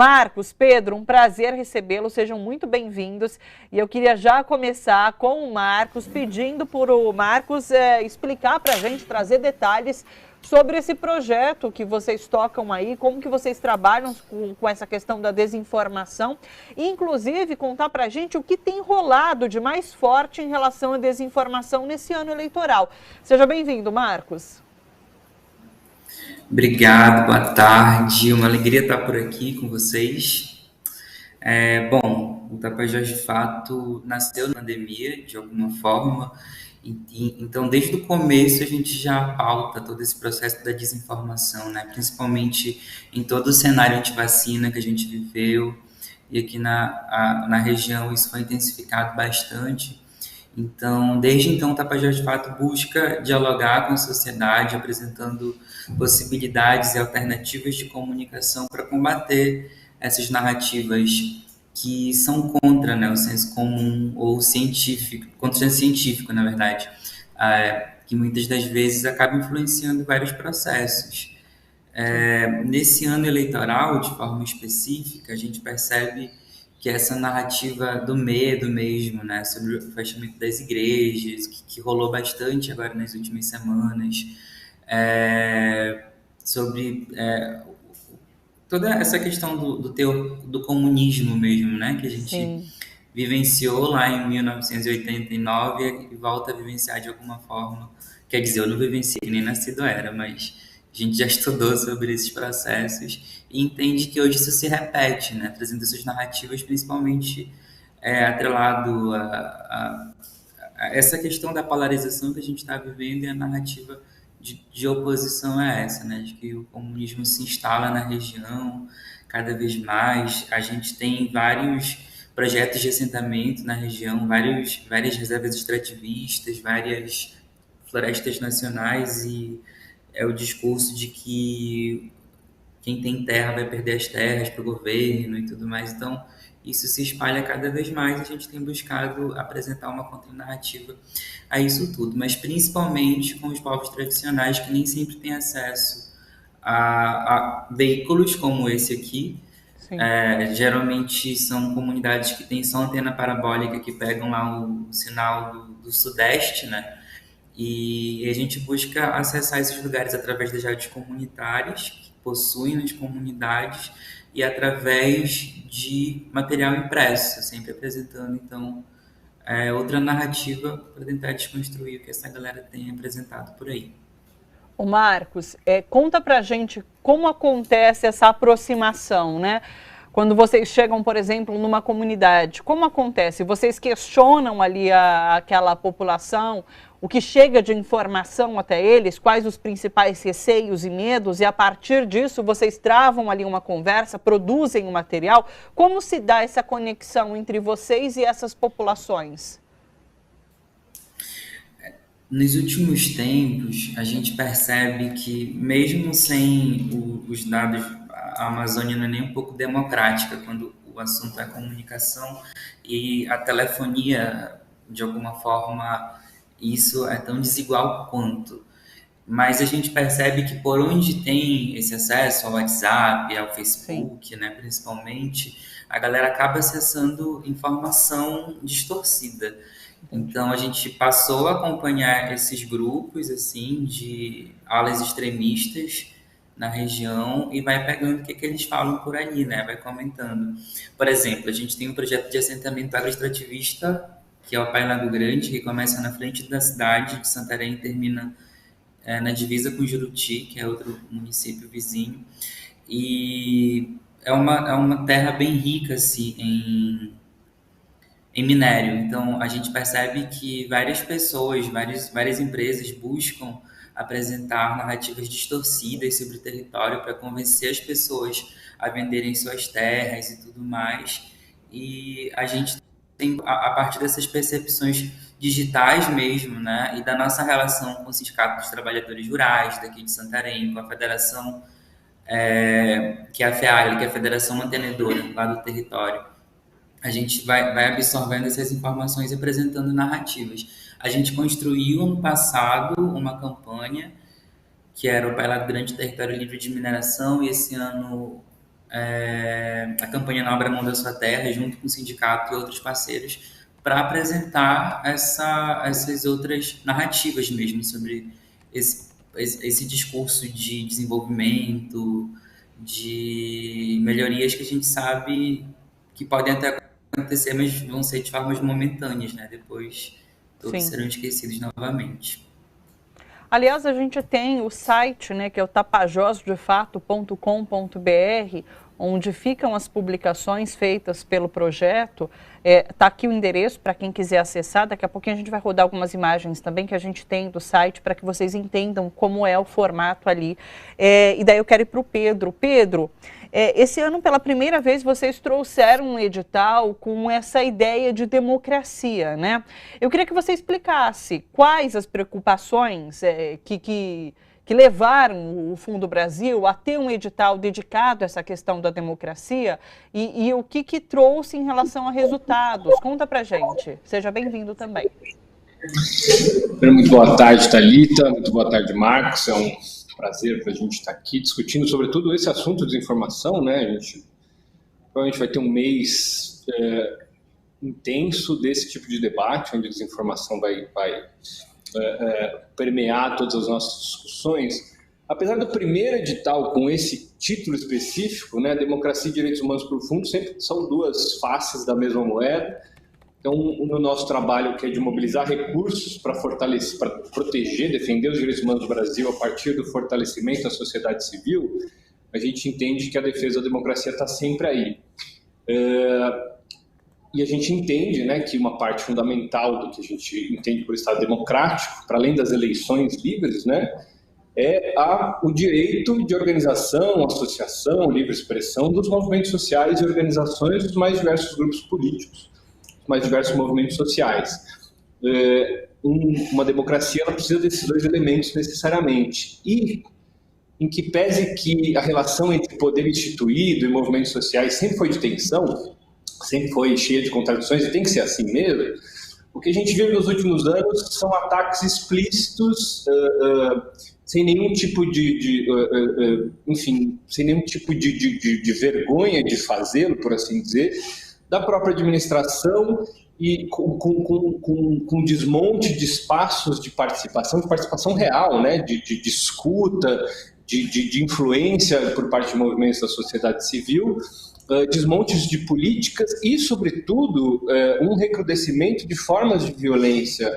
Marcos, Pedro, um prazer recebê-los, sejam muito bem-vindos. E eu queria já começar com o Marcos, pedindo para o Marcos explicar para a gente, trazer detalhes sobre esse projeto que vocês tocam aí, como que vocês trabalham com essa questão da desinformação e, inclusive, contar para a gente o que tem rolado de mais forte em relação à desinformação nesse ano eleitoral. Seja bem-vindo, Marcos. Obrigado, boa tarde. Uma alegria estar por aqui com vocês. Bom, o Tapajós de Fato nasceu na pandemia, de alguma forma, então desde o começo a gente já pauta todo esse processo da desinformação, né? Principalmente em todo o cenário anti-vacina que a gente viveu, e aqui na região isso foi intensificado bastante. Então, desde então, o Tapajós de Fato busca dialogar com a sociedade, apresentando possibilidades e alternativas de comunicação para combater essas narrativas que são contra, né, o senso comum ou científico, contra o senso científico, na verdade, que muitas das vezes acaba influenciando vários processos. Nesse ano eleitoral, de forma específica, a gente percebe que essa narrativa do medo mesmo, né, sobre o fechamento das igrejas, que rolou bastante agora nas últimas semanas, sobre toda essa questão do comunismo mesmo, né, que a gente Sim. vivenciou lá em 1989 e volta a vivenciar de alguma forma. Quer dizer, eu não vivenciei, nem nascido era, mas a gente já estudou sobre esses processos e entende que hoje isso se repete, né? Trazendo essas narrativas, principalmente atrelado a essa questão da polarização que a gente está vivendo, e a narrativa de oposição a essa, né? De que o comunismo se instala na região cada vez mais. A gente tem vários projetos de assentamento na região, várias reservas extrativistas, várias florestas nacionais, e é o discurso de que quem tem terra vai perder as terras para o governo e tudo mais. Então, isso se espalha cada vez mais, e a gente tem buscado apresentar uma contranarrativa a isso tudo, mas principalmente com os povos tradicionais que nem sempre têm acesso a veículos como esse aqui. Geralmente são comunidades que têm só antena parabólica, que pegam lá o sinal do Sudeste, né? E a gente busca acessar esses lugares através das rádios comunitárias que possuem nas comunidades, e através de material impresso, sempre apresentando, então, outra narrativa para tentar desconstruir o que essa galera tem apresentado por aí. O Marcos, conta pra gente como acontece essa aproximação, né? Quando vocês chegam, por exemplo, numa comunidade, como acontece? Vocês questionam ali aquela população, o que chega de informação até eles, quais os principais receios e medos, e a partir disso vocês travam ali uma conversa, produzem um material. Como se dá essa conexão entre vocês e essas populações? Nos últimos tempos, a gente percebe que, mesmo sem os dados, a Amazônia não é nem um pouco democrática quando o assunto é comunicação, e a telefonia, de alguma forma, isso é tão desigual quanto. Mas a gente percebe que, por onde tem esse acesso ao WhatsApp, ao Facebook, né, principalmente, a galera acaba acessando informação distorcida. Então a gente passou a acompanhar esses grupos assim de alas extremistas na região, e vai pegando o que eles falam por ali, né? Vai comentando. Por exemplo, a gente tem um projeto de assentamento agroextrativista, que é o Pai Lago Grande, que começa na frente da cidade de Santarém e termina na divisa com Juruti, que é outro município vizinho. E é uma terra bem rica assim, em minério. Então, a gente percebe que várias pessoas, várias empresas buscam apresentar narrativas distorcidas sobre o território para convencer as pessoas a venderem suas terras e tudo mais. E a gente tem, a partir dessas percepções digitais mesmo, né, e da nossa relação com o Sindicato dos Trabalhadores Rurais daqui de Santarém, com a Federação, que é a FEAL, que é a Federação Mantenedora lá do território, a gente vai absorvendo essas informações e apresentando narrativas. A gente construiu no passado uma campanha que era o Pai Lago Grande Território Livre de Mineração, e esse ano a campanha Não Abra Mão da Sua Terra, junto com o sindicato e outros parceiros, para apresentar essas outras narrativas mesmo sobre esse discurso de desenvolvimento, de melhorias que a gente sabe que podem até acontecer, mas vão ser de formas momentâneas, né? Depois todos Sim. serão esquecidos novamente. Aliás, a gente tem o site, né, que é o tapajosdefato.com.br, onde ficam as publicações feitas pelo projeto. Está aqui o endereço para quem quiser acessar. Daqui a pouquinho a gente vai rodar algumas imagens também que a gente tem do site para que vocês entendam como é o formato ali. E daí eu quero ir para o Pedro. Pedro, esse ano, pela primeira vez, vocês trouxeram um edital com essa ideia de democracia, né? Eu queria que você explicasse quais as preocupações que levaram o Fundo Brasil a ter um edital dedicado a essa questão da democracia e o que trouxe em relação a resultados. Conta pra gente. Seja bem-vindo também. Muito boa tarde, Thalita. Muito boa tarde, Marcos. É um prazer para a gente estar aqui discutindo, sobretudo, esse assunto de desinformação, né? A gente provavelmente vai ter um mês intenso desse tipo de debate, onde a desinformação vai permear todas as nossas discussões. Apesar do primeiro edital com esse título específico, né, Democracia e Direitos Humanos Profundos, sempre são duas faces da mesma moeda. Então, no nosso trabalho, que é de mobilizar recursos para fortalecer, para proteger, defender os direitos humanos do Brasil a partir do fortalecimento da sociedade civil, a gente entende que a defesa da democracia está sempre aí. E a gente entende, né, que uma parte fundamental do que a gente entende por Estado democrático, para além das eleições livres, né, é o direito de organização, associação, livre expressão dos movimentos sociais e organizações dos mais diversos grupos políticos, dos mais diversos movimentos sociais. Uma democracia ela precisa desses dois elementos necessariamente. E, em que pese que a relação entre poder instituído e movimentos sociais sempre foi de tensão, sempre foi cheia de contradições, e tem que ser assim mesmo, o que a gente viu nos últimos anos são ataques explícitos, sem nenhum tipo sem nenhum tipo de vergonha de fazê-lo, por assim dizer, da própria administração e com desmonte de espaços de participação real, né, de escuta, de influência por parte de movimentos da sociedade civil, desmontes de políticas e, sobretudo, um recrudescimento de formas de violência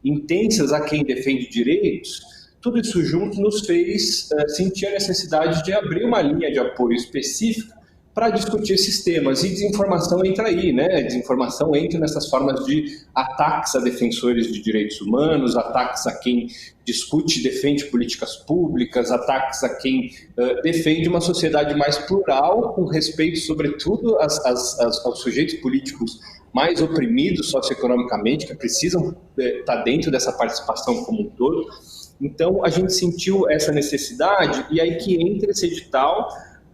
intensas a quem defende direitos. Tudo isso junto nos fez sentir a necessidade de abrir uma linha de apoio específica para discutir esses temas. E desinformação entra aí, né? Desinformação entra nessas formas de ataques a defensores de direitos humanos, ataques a quem discute e defende políticas públicas, ataques a quem defende uma sociedade mais plural, com respeito, sobretudo, aos sujeitos políticos mais oprimidos socioeconomicamente, que precisam estar dentro dessa participação como um todo. Então, a gente sentiu essa necessidade, e aí que entra esse edital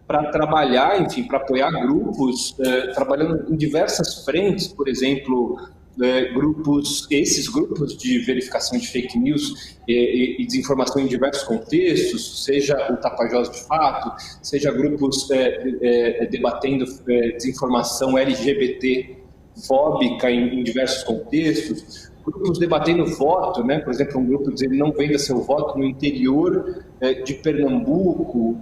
para trabalhar, enfim, para apoiar grupos, trabalhando em diversas frentes, por exemplo, esses grupos de verificação de fake news e desinformação em diversos contextos, seja o Tapajós de Fato, seja grupos debatendo desinformação LGBT fóbica em diversos contextos, grupos debatendo voto, né? Por exemplo, um grupo dizendo não venda seu voto no interior de Pernambuco,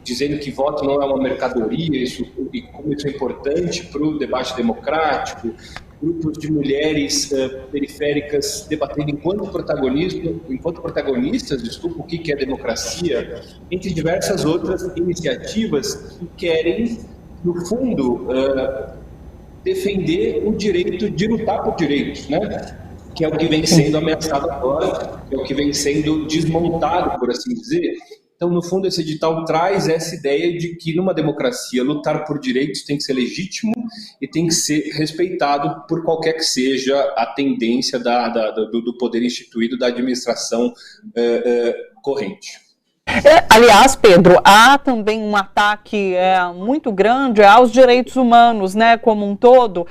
dizendo que voto não é uma mercadoria, e como isso é importante para o debate democrático, grupos de mulheres periféricas debatendo enquanto protagonistas, o que é democracia, entre diversas outras iniciativas que querem, no fundo, defender o direito de lutar por direitos, né? Que é o que vem sendo ameaçado agora, é o que vem sendo desmontado, por assim dizer. Então, no fundo, esse edital traz essa ideia de que, numa democracia, lutar por direitos tem que ser legítimo e tem que ser respeitado por qualquer que seja a tendência do poder instituído da administração corrente. Aliás, Pedro, há também um ataque muito grande aos direitos humanos, né, como um todo,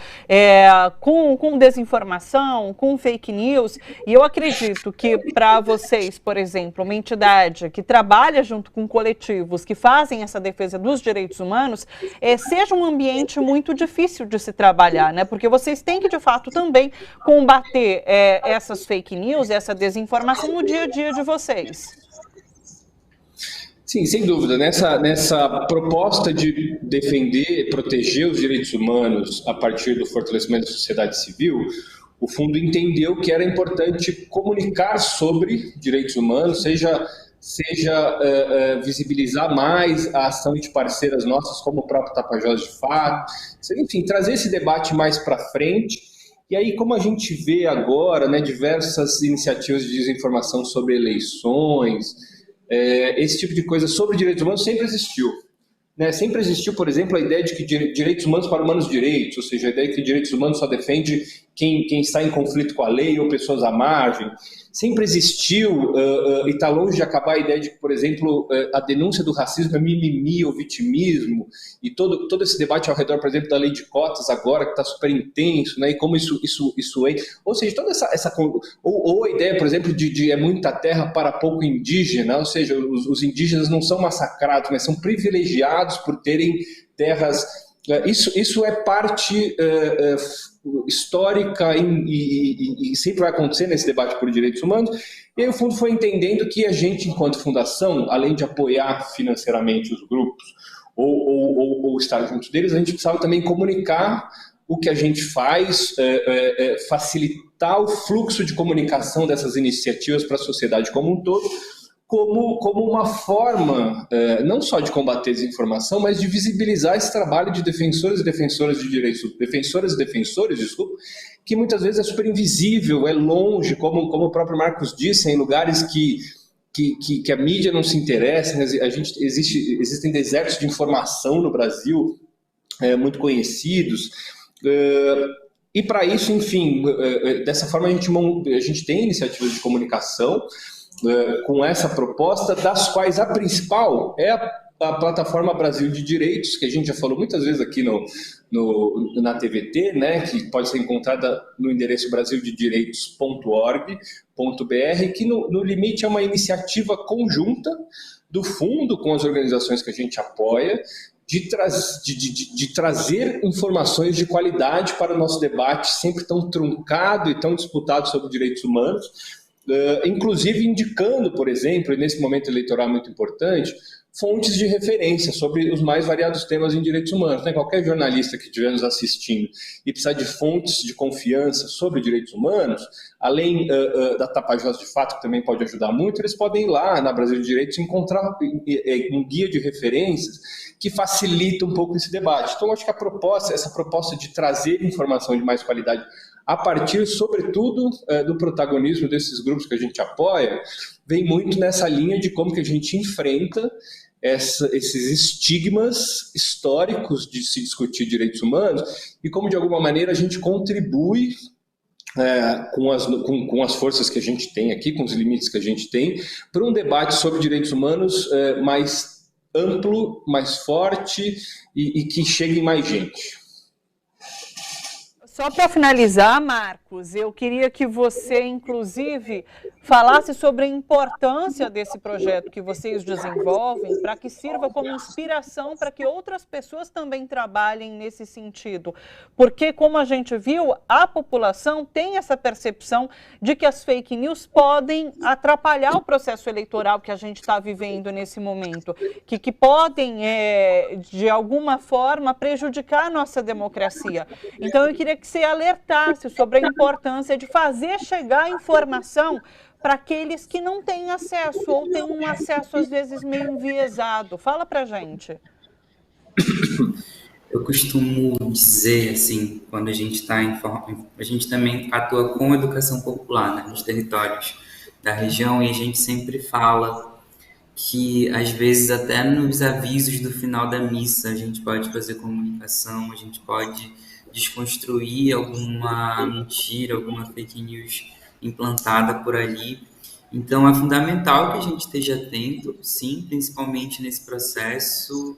com desinformação, com fake news, e eu acredito que para vocês, por exemplo, uma entidade que trabalha junto com coletivos que fazem essa defesa dos direitos humanos, seja um ambiente muito difícil de se trabalhar, né, porque vocês têm que, de fato, também combater essas fake news, essa desinformação no dia a dia de vocês. Sim, sem dúvida. Nessa proposta de defender, proteger os direitos humanos a partir do fortalecimento da sociedade civil, o fundo entendeu que era importante comunicar sobre direitos humanos, seja visibilizar mais a ação de parceiras nossas, como o próprio Tapajós de Fato, enfim, trazer esse debate mais para frente. E aí, como a gente vê agora, né, diversas iniciativas de desinformação sobre eleições, esse tipo de coisa sobre direitos humanos sempre existiu. Né? Sempre existiu, por exemplo, a ideia de que direitos humanos para humanos direitos, ou seja, a ideia de que direitos humanos só defende quem está em conflito com a lei ou pessoas à margem. Sempre existiu, e está longe de acabar, a ideia de que, por exemplo, a denúncia do racismo é mimimi ou vitimismo, e todo esse debate ao redor, por exemplo, da lei de cotas agora, que está super intenso, né, e como isso é. Ou seja, toda essa ou a ideia, por exemplo, de muita terra para pouco indígena, ou seja, os indígenas não são massacrados, mas são privilegiados por terem terras. Isso é parte histórica e sempre vai acontecer nesse debate por direitos humanos. E aí o fundo foi entendendo que a gente, enquanto fundação, além de apoiar financeiramente os grupos ou estar junto deles, a gente precisava também comunicar o que a gente faz, facilitar o fluxo de comunicação dessas iniciativas para a sociedade como um todo, como uma forma não só de combater a desinformação, mas de visibilizar esse trabalho de defensores e defensoras de direitos, desculpa, que muitas vezes é super invisível, é longe, como o próprio Marcos disse, em lugares que a mídia não se interessa. Existem desertos de informação no Brasil muito conhecidos, e para isso, enfim, dessa forma a gente tem iniciativas de comunicação com essa proposta, das quais a principal é a plataforma Brasil de Direitos, que a gente já falou muitas vezes aqui na TVT, né, que pode ser encontrada no endereço brasildedireitos.org.br, que no limite é uma iniciativa conjunta do fundo com as organizações que a gente apoia, de trazer informações de qualidade para o nosso debate, sempre tão truncado e tão disputado sobre direitos humanos, inclusive indicando, por exemplo, e nesse momento eleitoral muito importante, fontes de referência sobre os mais variados temas em direitos humanos. Né? Qualquer jornalista que estiver nos assistindo e precisar de fontes de confiança sobre direitos humanos, além da Tapajós de Fato, que também pode ajudar muito, eles podem ir lá na Brasil de Direitos encontrar um guia de referências que facilita um pouco esse debate. Então, acho que essa proposta de trazer informação de mais qualidade a partir, sobretudo, do protagonismo desses grupos que a gente apoia, vem muito nessa linha de como que a gente enfrenta esses estigmas históricos de se discutir direitos humanos e como, de alguma maneira, a gente contribui com as forças que a gente tem aqui, com os limites que a gente tem, para um debate sobre direitos humanos mais amplo, mais forte e que chegue mais gente. Só para finalizar, Marcos, eu queria que você, inclusive, falasse sobre a importância desse projeto que vocês desenvolvem para que sirva como inspiração para que outras pessoas também trabalhem nesse sentido. Porque, como a gente viu, a população tem essa percepção de que as fake news podem atrapalhar o processo eleitoral que a gente está vivendo nesse momento, que podem, de alguma forma, prejudicar a nossa democracia. Então, eu queria que você alertasse sobre a importância de fazer chegar a informação para aqueles que não têm acesso ou têm um acesso, às vezes, meio enviesado. Fala para a gente. Eu costumo dizer, assim, quando a gente está a gente também atua com educação popular, né, nos territórios da região, e a gente sempre fala que, às vezes, até nos avisos do final da missa, a gente pode fazer comunicação, a gente pode desconstruir alguma mentira, alguma fake news implantada por ali. Então, é fundamental que a gente esteja atento, sim, principalmente nesse processo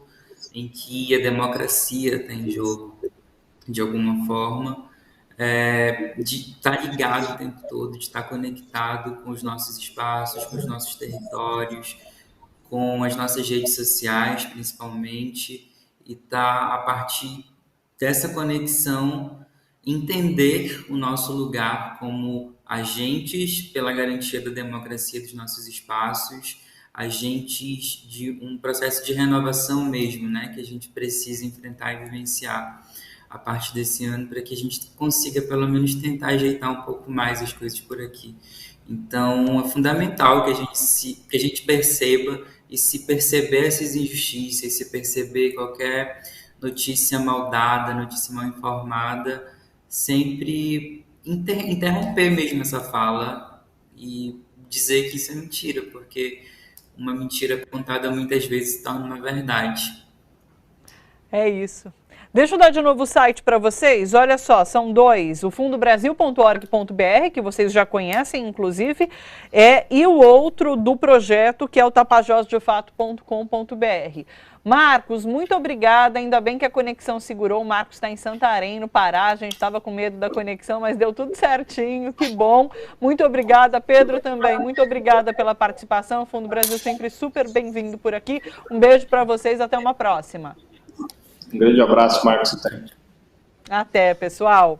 em que a democracia está em jogo, de alguma forma, de estar ligado o tempo todo, de estar conectado com os nossos espaços, com os nossos territórios, com as nossas redes sociais, principalmente, e estar, a partir dessa conexão, entender o nosso lugar como agentes pela garantia da democracia dos nossos espaços, agentes de um processo de renovação mesmo, né, que a gente precisa enfrentar e vivenciar a partir desse ano, para que a gente consiga pelo menos tentar ajeitar um pouco mais as coisas por aqui. Então, é fundamental que a gente perceba, e se perceber essas injustiças, se perceber qualquer notícia mal dada, notícia mal informada, sempre interromper mesmo essa fala e dizer que isso é mentira, porque uma mentira contada muitas vezes se torna uma verdade. É isso. Deixa eu dar de novo o site para vocês. Olha só, são dois. O fundobrasil.org.br, que vocês já conhecem, inclusive, e o outro do projeto, que é o tapajosdefato.com.br. Marcos, muito obrigada. Ainda bem que a conexão segurou. O Marcos está em Santarém, no Pará. A gente estava com medo da conexão, mas deu tudo certinho. Que bom. Muito obrigada. Pedro também. Muito obrigada pela participação. O Fundo Brasil sempre super bem-vindo por aqui. Um beijo para vocês. Até uma próxima. Um grande abraço, Marcos. Até, pessoal.